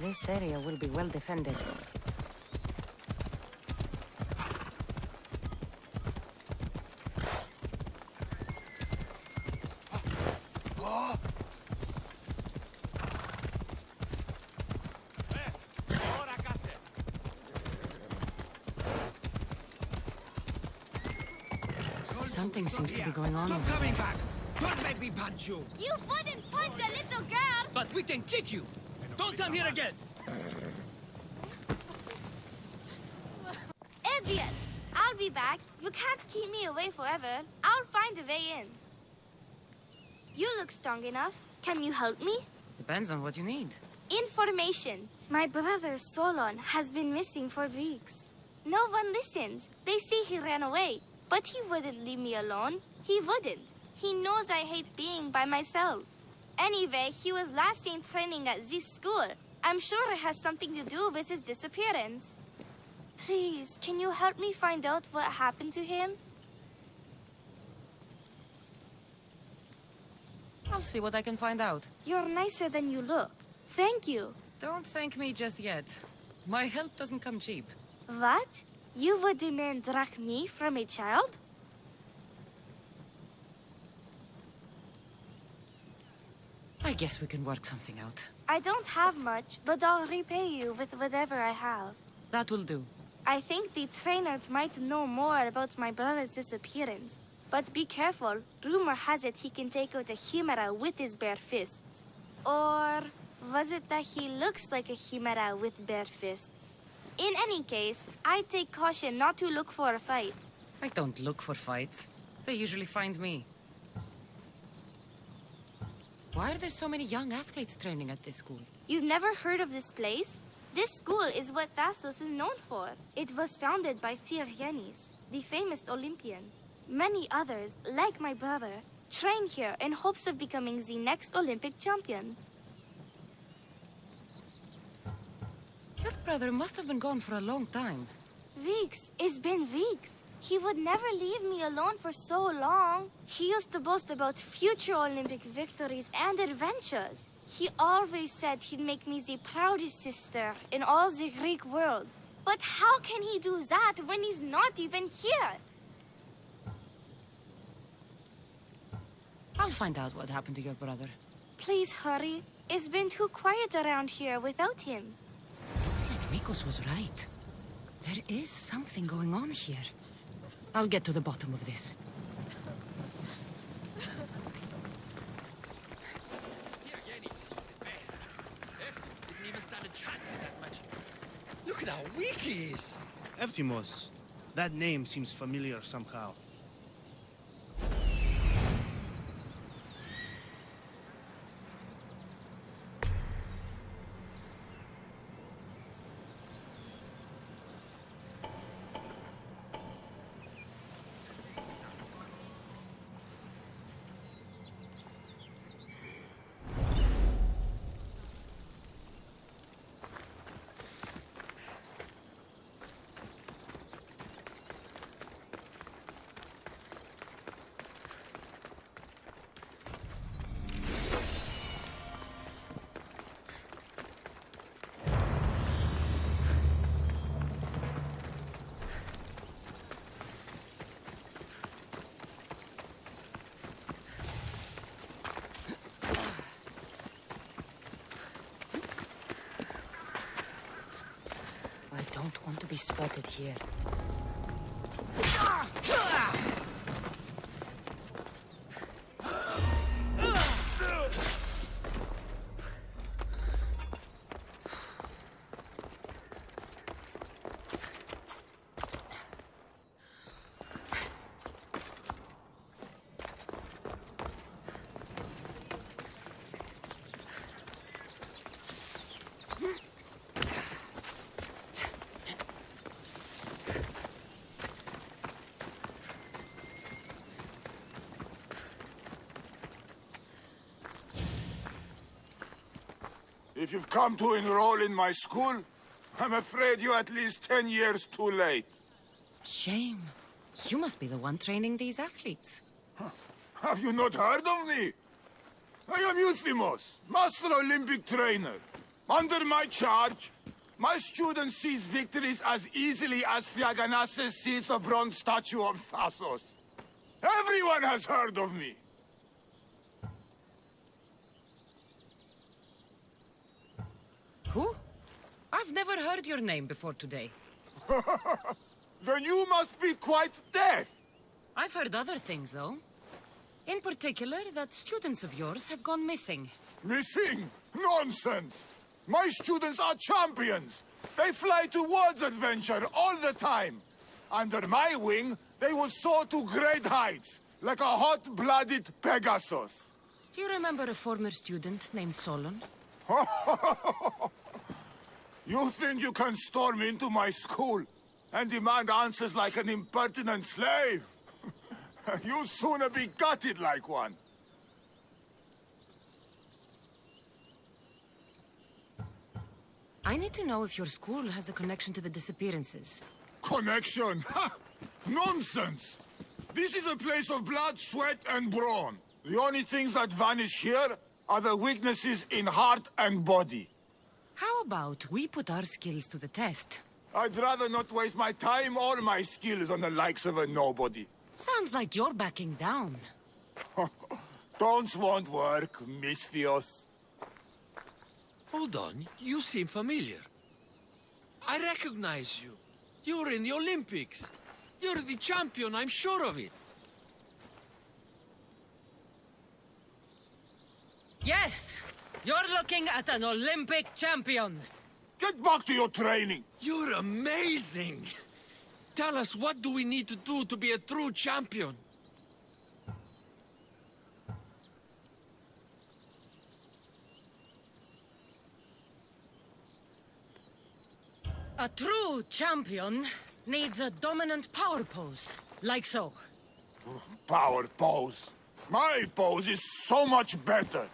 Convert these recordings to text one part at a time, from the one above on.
This area will be well defended. Something seems to be going on Stop over coming there. back! Don't make me punch you! You wouldn't punch a little girl! But we can kick you! Don't come here again! Idiot! I'll be back. You can't keep me away forever. I'll find a way in. You look strong enough. Can you help me? Depends on what you need. Information. My brother Solon has been missing for weeks. No one listens. They say he ran away. But he wouldn't leave me alone. He wouldn't. He knows I hate being by myself. Anyway, he was last seen training at this school. I'm sure it has something to do with his disappearance. Please, can you help me find out what happened to him? I'll see what I can find out. You're nicer than you look. Thank you. Don't thank me just yet. My help doesn't come cheap. What? You would demand drachmi from a child? I guess we can work something out. I don't have much, but I'll repay you with whatever I have. That will do. I think the trainers might know more about my brother's disappearance. But be careful. Rumor has it he can take out a chimera with his bare fists. Or was it that he looks like a chimera with bare fists? In any case, I take caution not to look for a fight. I don't look for fights. They usually find me. Why are there so many young athletes training at this school? You've never heard of this place? This school is what Thassos is known for. It was founded by Thyrianis, the famous Olympian. Many others, like my brother, train here in hopes of becoming the next Olympic champion. Your brother must have been gone for a long time. Weeks. It's been weeks. He would never leave me alone for so long. He used to boast about future Olympic victories and adventures. He always said he'd make me the proudest sister in all the Greek world. But how can he do that when he's not even here? I'll find out what happened to your brother. Please hurry. It's been too quiet around here without him. Looks like Mikos was right. There is something going on here. I'll get to the bottom of this. Look at how weak he is! Eftimos. That name seems familiar somehow. I don't want to be spotted here. If you've come to enroll in my school, I'm afraid you're at least 10 years too late. Shame. You must be the one training these athletes. Have you not heard of me? I am Euthymos, Master Olympic Trainer. Under my charge, my student sees victories as easily as Thiaganassus sees the bronze statue of Thasos. Everyone has heard of me. Who? I've never heard your name before today. Then you must be quite deaf. I've heard other things, though. In particular, that students of yours have gone missing. Missing? Nonsense! My students are champions! They fly towards adventure all the time! Under my wing, they will soar to great heights, like a hot-blooded Pegasus. Do you remember a former student named Solon? You think you can storm into my school and demand answers like an impertinent slave? You'll sooner be gutted like one. I need to know if your school has a connection to the disappearances. Connection? Ha! Nonsense! This is a place of blood, sweat, and brawn. The only things that vanish here are the weaknesses in heart and body. How about we put our skills to the test? I'd rather not waste my time or my skills on the likes of a nobody. Sounds like you're backing down. Don't won't work, Misthios. Hold on, you seem familiar. I recognize you. You were in the Olympics. You're the champion, I'm sure of it. Yes! You're looking at an Olympic champion! Get back to your training. You're amazing! Tell us, what do we need to do to be a true champion? A true champion needs a dominant power pose, like so. Power pose. My pose is so much better.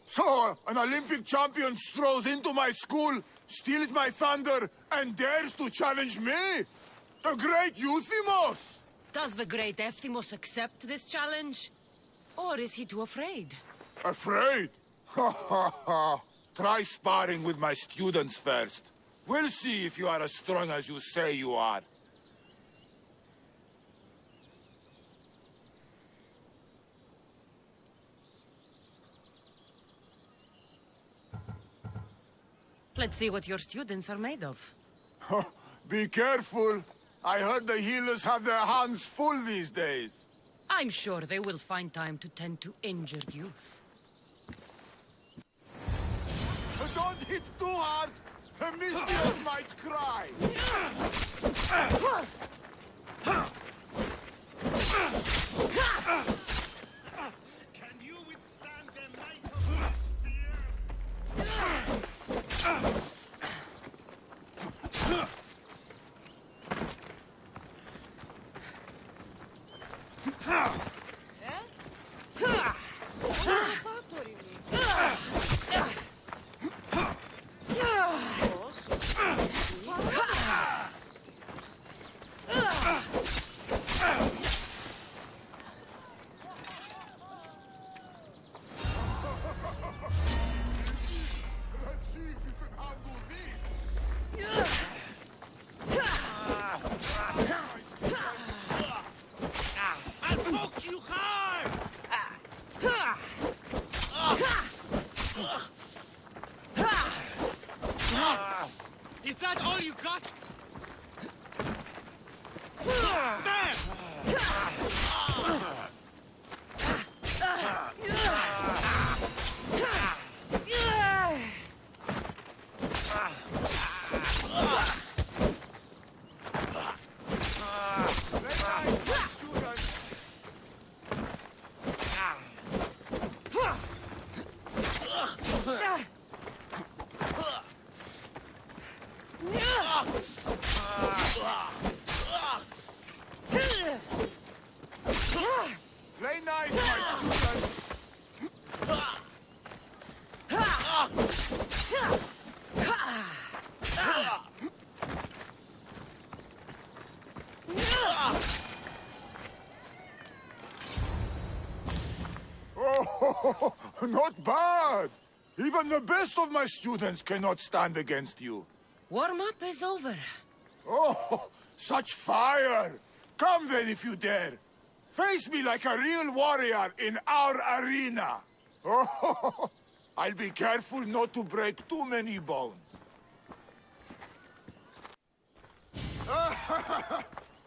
So, an Olympic champion strolls into my school, steals my thunder, and dares to challenge me? The great Euthymos! Does the great Euthymos accept this challenge? Or is he too afraid? Afraid? Ha ha ha. Try sparring with my students first. We'll see if you are as strong as you say you are. Let's see what your students are made of. Be careful. I heard the healers have their hands full these days. I'm sure they will find time to tend to injured youth. Don't hit too hard. The Misthios might cry. Can you withstand the might of my spear? Let's see if you can handle this. I'll poke you hard! Is that all you got? Play nice, my students. Oh, not bad. Even the best of my students cannot stand against you. Warm-up is over. Oh, such fire! Come then if you dare. Face me like a real warrior in our arena. Oh, I'll be careful not to break too many bones.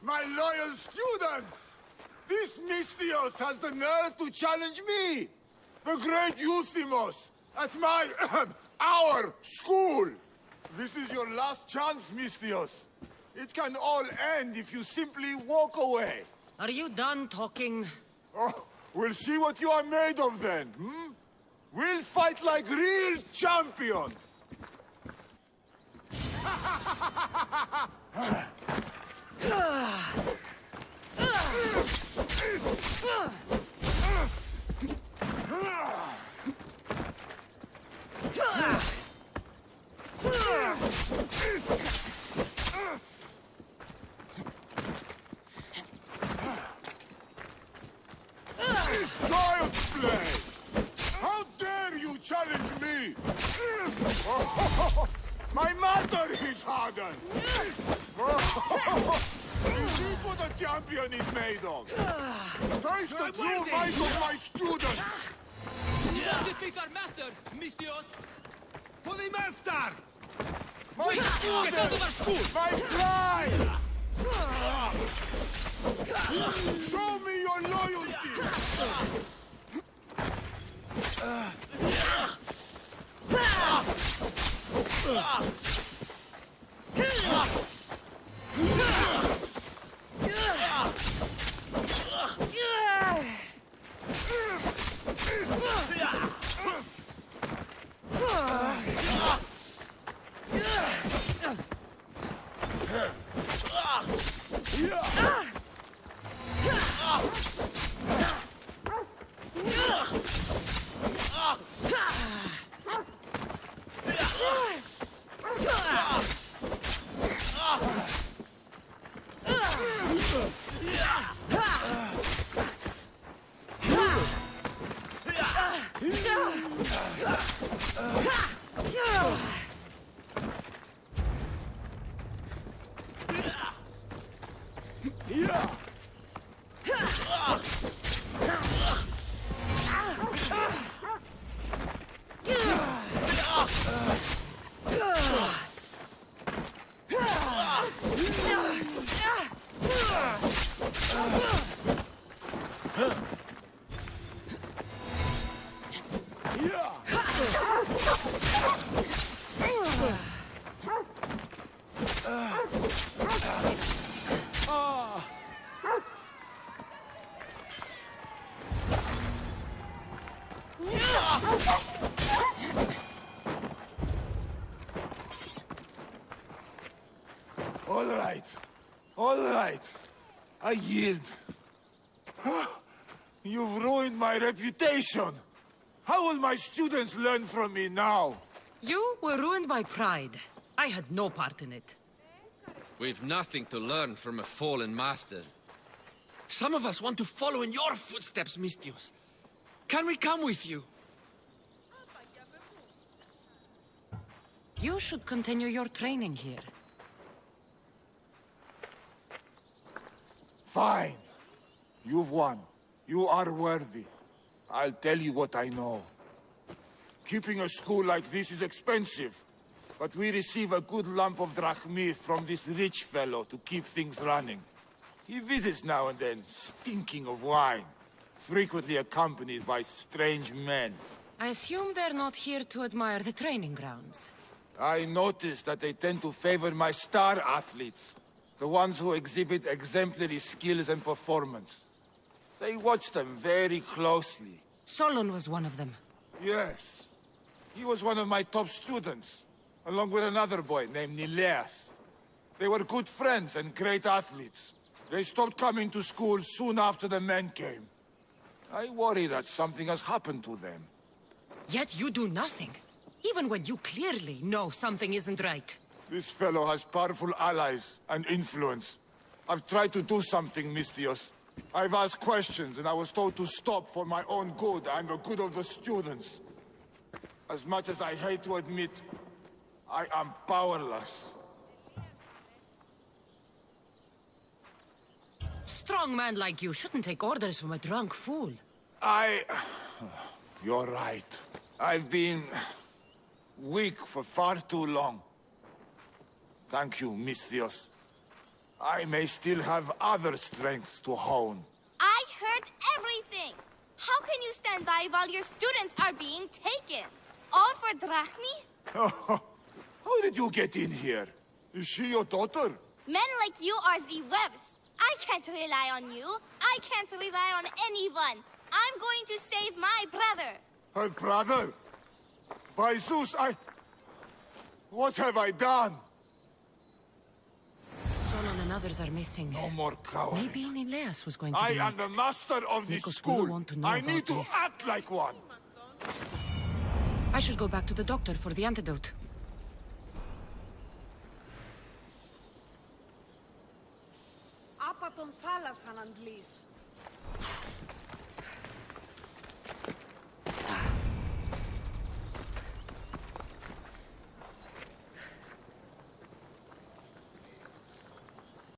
My loyal students! This Mystios has the nerve to challenge me, the great Euthymos, at my, our school. This is your last chance, Mystios. It can all end if you simply walk away. Are you done talking? Oh, we'll see what you are made of then, hmm? We'll fight like real champions! Child's play! How dare you challenge me? Oh, my matter is hardened! Is this what a champion is made of? Taste the true might of my students! Defeat our master, Mystios! For the master! My students! Get out of our school! My pride! Show me your loyalty! All right. I yield. You've ruined my reputation. How will my students learn from me now? You were ruined by pride. I had no part in it. We've nothing to learn from a fallen master. Some of us want to follow in your footsteps, Mystios. Can we come with you? You should continue your training here. Fine. You've won. You are worthy. I'll tell you what I know. Keeping a school like this is expensive, but we receive a good lump of drachmi from this rich fellow to keep things running. He visits now and then, stinking of wine, frequently accompanied by strange men. I assume they're not here to admire the training grounds. I noticed that they tend to favor my star athletes, the ones who exhibit exemplary skills and performance. They watch them very closely. Solon was one of them. Yes. He was one of my top students, along with another boy named Nileas. They were good friends and great athletes. They stopped coming to school soon after the men came. I worry that something has happened to them. Yet you do nothing, even when you clearly know something isn't right. This fellow has powerful allies and influence. I've tried to do something, Mystios. I've asked questions, and I was told to stop for my own good and the good of the students. As much as I hate to admit, I am powerless. Strong man like you shouldn't take orders from a drunk fool. You're right. I've been weak for far too long. Thank you, Misthios. I may still have other strengths to hone. I heard everything! How can you stand by while your students are being taken? All for drachmi? How did you get in here? Is she your daughter? Men like you are the worst. I can't rely on you. I can't rely on anyone. I'm going to save my brother. Her brother? By Zeus, what have I done? Solon and others are missing. No more cowering. Maybe Nileas was going to I be am next. the master of this Nikos school. will want to know I about need to this. act like one. I should go back to the doctor for the antidote. Άπα τον θάλασσαν αντλείς.